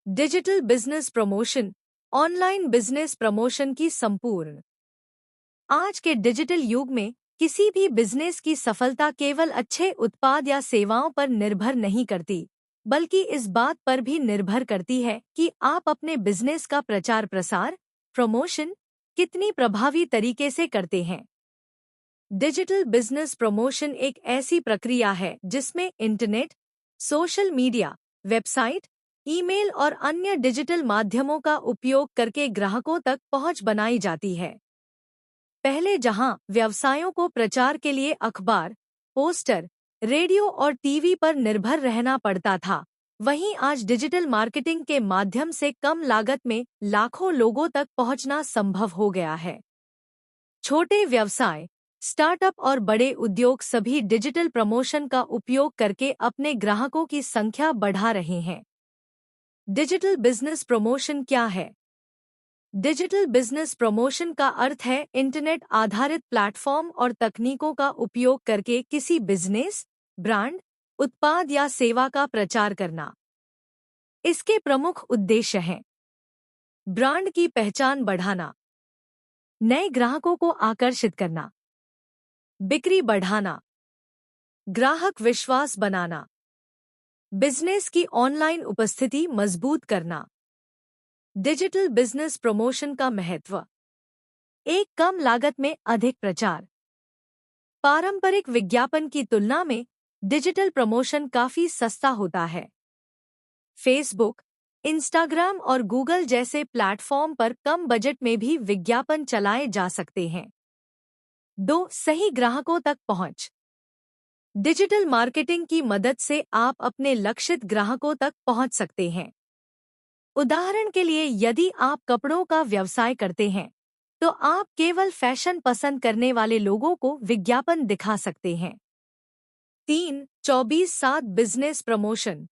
Digital business promotion, online business promotion की संपूर्ण। आज के डिजिटल युग में किसी भी बिजनेस की सफलता केवल अच्छे उत्पाद या सेवाओं पर निर्भर नहीं करती, बल्कि इस बात पर भी निर्भर करती है कि आप अपने बिजनेस का प्रचार प्रसार, प्रमोशन कितनी प्रभावी तरीके से करते हैं। डिजिटल बिजनेस प्रमोशन एक ऐसी प्रक्रिया है जिसमें internet, social media, website, email और अन्य डिजिटल माध्यमों का उपयोग करके ग्राहकों तक पहुंच बनाई जाती है। पहले जहां व्यवसायों को प्रचार के लिए अखबार, पोस्टर, रेडियो और टीवी पर निर्भर रहना पड़ता था, वहीं आज डिजिटल मार्केटिंग के माध्यम से कम लागत में लाखों लोगों तक पहुंचना संभव हो गया है। छोटे व्यवसाय, स्टार्टअप और बड़े उद्योग सभी डिजिटल प्रमोशन का उपयोग करके अपने ग्राहकों की संख्या बढ़ा रहे हैं। डिजिटल बिजनेस प्रमोशन क्या है? डिजिटल बिजनेस प्रमोशन का अर्थ है इंटरनेट आधारित प्लेटफॉर्म और तकनीकों का उपयोग करके किसी बिजनेस, ब्रांड, उत्पाद या सेवा का प्रचार करना। इसके प्रमुख उद्देश्य हैं: ब्रांड की पहचान बढ़ाना, नए ग्राहकों को आकर्षित करना, बिक्री बढ़ाना, ग्राहक विश्वास बनाना, बिजनेस की ऑनलाइन उपस्थिति मजबूत करना। डिजिटल बिजनेस प्रमोशन का महत्व: एक, कम लागत में अधिक प्रचार। पारंपरिक विज्ञापन की तुलना में डिजिटल प्रमोशन काफी सस्ता होता है। फेसबुक, इंस्टाग्राम और गूगल जैसे प्लेटफॉर्म पर कम बजट में भी विज्ञापन चलाए जा सकते हैं। 2, सही ग्राहकों तक पहुंच। डिजिटल मार्केटिंग की मदद से आप अपने लक्षित ग्राहकों तक पहुंच सकते हैं। उदाहरण के लिए, यदि आप कपड़ों का व्यवसाय करते हैं, तो आप केवल फैशन पसंद करने वाले लोगों को विज्ञापन दिखा सकते हैं। 3, 24/7 बिजनेस प्रमोशन।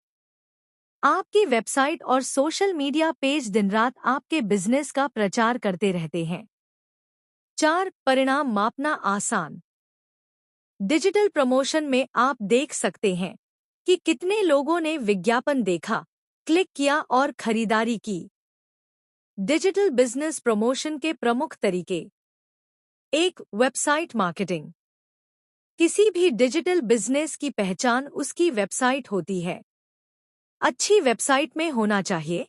आपकी वेबसाइट और सोशल मीडिया पेज दिन-रात आपके बिजनेस का प्रचार करते रहते हैं। 4, परिणाम मापना आसान। डिजिटल प्रमोशन में आप देख सकते हैं कि कितने लोगों ने विज्ञापन देखा, क्लिक किया और खरीदारी की। डिजिटल बिजनेस प्रमोशन के प्रमुख तरीके: 1, वेबसाइट मार्केटिंग। किसी भी डिजिटल बिजनेस की पहचान उसकी वेबसाइट होती है। अच्छी वेबसाइट में होना चाहिए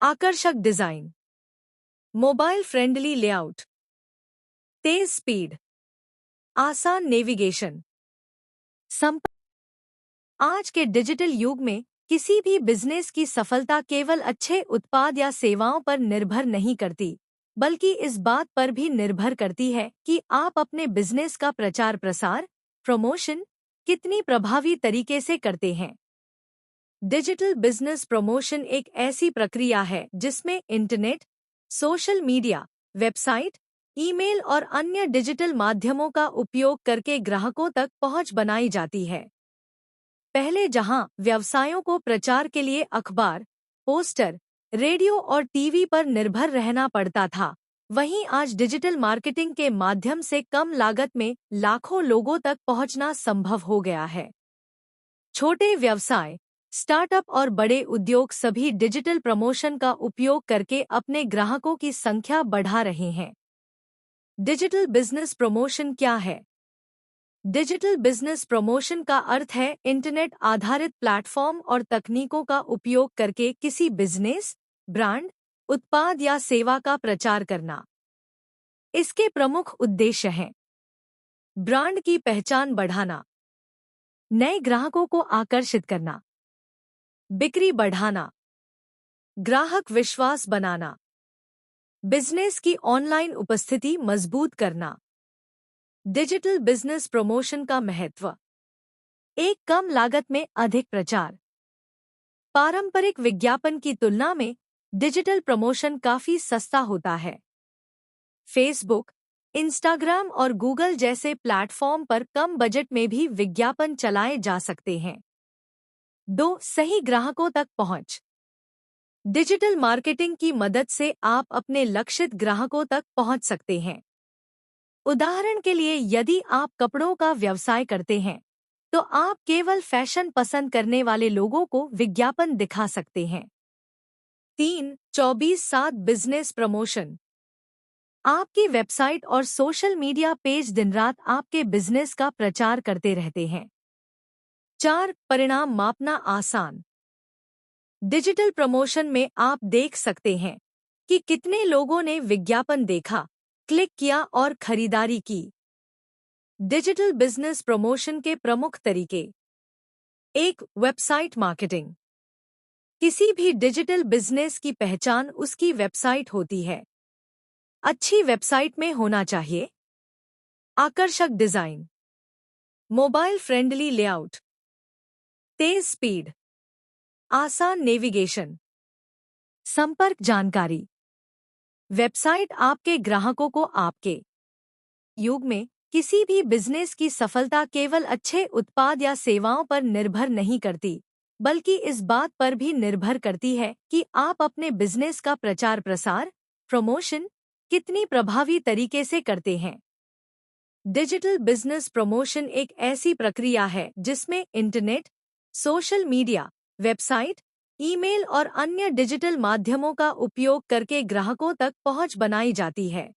आकर्षक डिजाइन, मोबाइल फ्रेंडली लेआउट, तेज स्पीड, आसान नेविगेशन। आज के डिजिटल युग में किसी भी बिजनेस की सफलता केवल अच्छे उत्पाद या सेवाओं पर निर्भर नहीं करती, बल्कि इस बात पर भी निर्भर करती है कि आप अपने बिजनेस का प्रचार प्रसार, प्रमोशन कितनी प्रभावी तरीके से करते हैं। डिजिटल बिजनेस प्रमोशन एक ऐसी प्रक्रिया है जिसमें internet, social media, website, email और अन्य डिजिटल माध्यमों का उपयोग करके ग्राहकों तक पहुंच बनाई जाती है। पहले जहां व्यवसायों को प्रचार के लिए अखबार, पोस्टर, रेडियो और टीवी पर निर्भर रहना पड़ता था, वहीं आज डिजिटल मार्केटिंग के माध्यम से कम लागत में लाखों लोगों तक पहुंचना संभव हो गया है। छोटे व्यवसाय, स्टार्टअप और बड़े उद्योग सभी डिजिटल प्रमोशन का उपयोग करके अपने ग्राहकों की संख्या बढ़ा रहे हैं। डिजिटल बिजनेस प्रमोशन क्या है? डिजिटल बिजनेस प्रमोशन का अर्थ है इंटरनेट आधारित प्लेटफॉर्म और तकनीकों का उपयोग करके किसी बिजनेस, ब्रांड, उत्पाद या सेवा का प्रचार करना। इसके प्रमुख उद्देश्य हैं: ब्रांड की पहचान बढ़ाना, नए ग्राहकों को आकर्षित करना, बिक्री बढ़ाना, ग्राहक विश्वास बनाना, बिजनेस की ऑनलाइन उपस्थिति मजबूत करना। डिजिटल बिजनेस प्रमोशन का महत्व: एक, कम लागत में अधिक प्रचार। पारंपरिक विज्ञापन की तुलना में डिजिटल प्रमोशन काफी सस्ता होता है। फेसबुक, इंस्टाग्राम और गूगल जैसे प्लेटफॉर्म पर कम बजट में भी विज्ञापन चलाए जा सकते हैं। 2, सही ग्राहकों तक पहुंच। डिजिटल मार्केटिंग की मदद से आप अपने लक्षित ग्राहकों तक पहुंच सकते हैं। उदाहरण के लिए, यदि आप कपड़ों का व्यवसाय करते हैं, तो आप केवल फैशन पसंद करने वाले लोगों को विज्ञापन दिखा सकते हैं। 3-24/7 बिजनेस प्रमोशन। आपकी वेबसाइट और सोशल मीडिया पेज दिन रात आपके बिजनेस का प्रचार करते रहते हैं। 4. परिणाम मापना आसान। डिजिटल प्रमोशन में आप देख सकते हैं कि कितने लोगों ने विज्ञापन देखा, क्लिक किया और खरीदारी की। डिजिटल बिजनेस प्रमोशन के प्रमुख तरीके। 1. Website marketing. किसी भी डिजिटल बिजनेस की पहचान उसकी वेबसाइट होती है। अच्छी वेबसाइट में होना चाहिए आकर्षक डिजाइन, मोबाइल फ्रेंडली लेआउट, तेज स्पीड, आसान नेविगेशन, संपर्क जानकारी। वेबसाइट आपके ग्राहकों को आपके युग में किसी भी बिजनेस की सफलता केवल अच्छे उत्पाद या सेवाओं पर निर्भर नहीं करती, बल्कि इस बात पर भी निर्भर करती है कि आप अपने बिजनेस का प्रचार प्रसार, प्रमोशन कितनी प्रभावी तरीके से करते हैं। डिजिटल बिजनेस प्रमोशन एक ऐसी प्रक्रिया है जिसमें internet, social media, website, email और अन्य डिजिटल माध्यमों का उपयोग करके ग्राहकों तक पहुंच बनाई जाती है।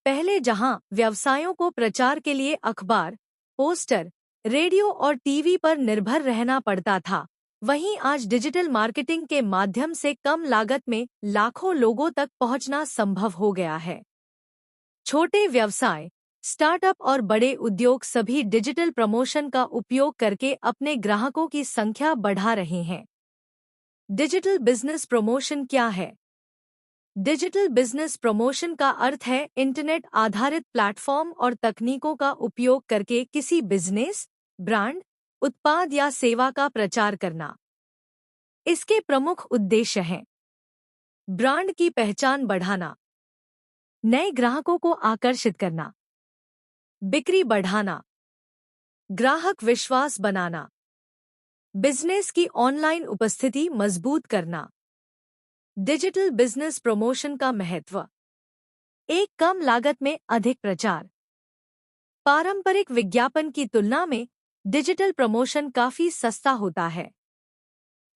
पहले जहां व्यवसायों को प्रचार के लिए अखबार, पोस्टर, रेडियो और टीवी पर निर्भर रहना पड़ता था, वहीं आज डिजिटल मार्केटिंग के माध्यम से कम लागत में लाखों लोगों तक पहुंचना संभव हो गया है। छोटे व्यवसाय, स्टार्टअप और बड़े उद्योग सभी डिजिटल प्रमोशन का उपयोग करके अपने ग्राहकों की संख्या बढ़ा रहे हैं। डिजिटल बिजनेस प्रमोशन क्या है? डिजिटल बिजनेस प्रमोशन का अर्थ है इंटरनेट आधारित प्लेटफॉर्म और तकनीकों का उपयोग करके किसी बिजनेस, ब्रांड, उत्पाद या सेवा का प्रचार करना। इसके प्रमुख उद्देश्य हैं ब्रांड की पहचान बढ़ाना, नए ग्राहकों को आकर्षित करना, बिक्री बढ़ाना, ग्राहक विश्वास बनाना, बिजनेस की ऑनलाइन उपस्थिति मजबूत करना। डिजिटल बिजनेस प्रमोशन का महत्व। एक, कम लागत में अधिक प्रचार। पारंपरिक विज्ञापन की तुलना में डिजिटल प्रमोशन काफी सस्ता होता है।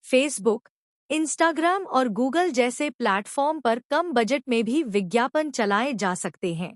फेसबुक, इंस्टाग्राम और गूगल जैसे प्लेटफॉर्म पर कम बजट में भी विज्ञापन चलाए जा सकते हैं।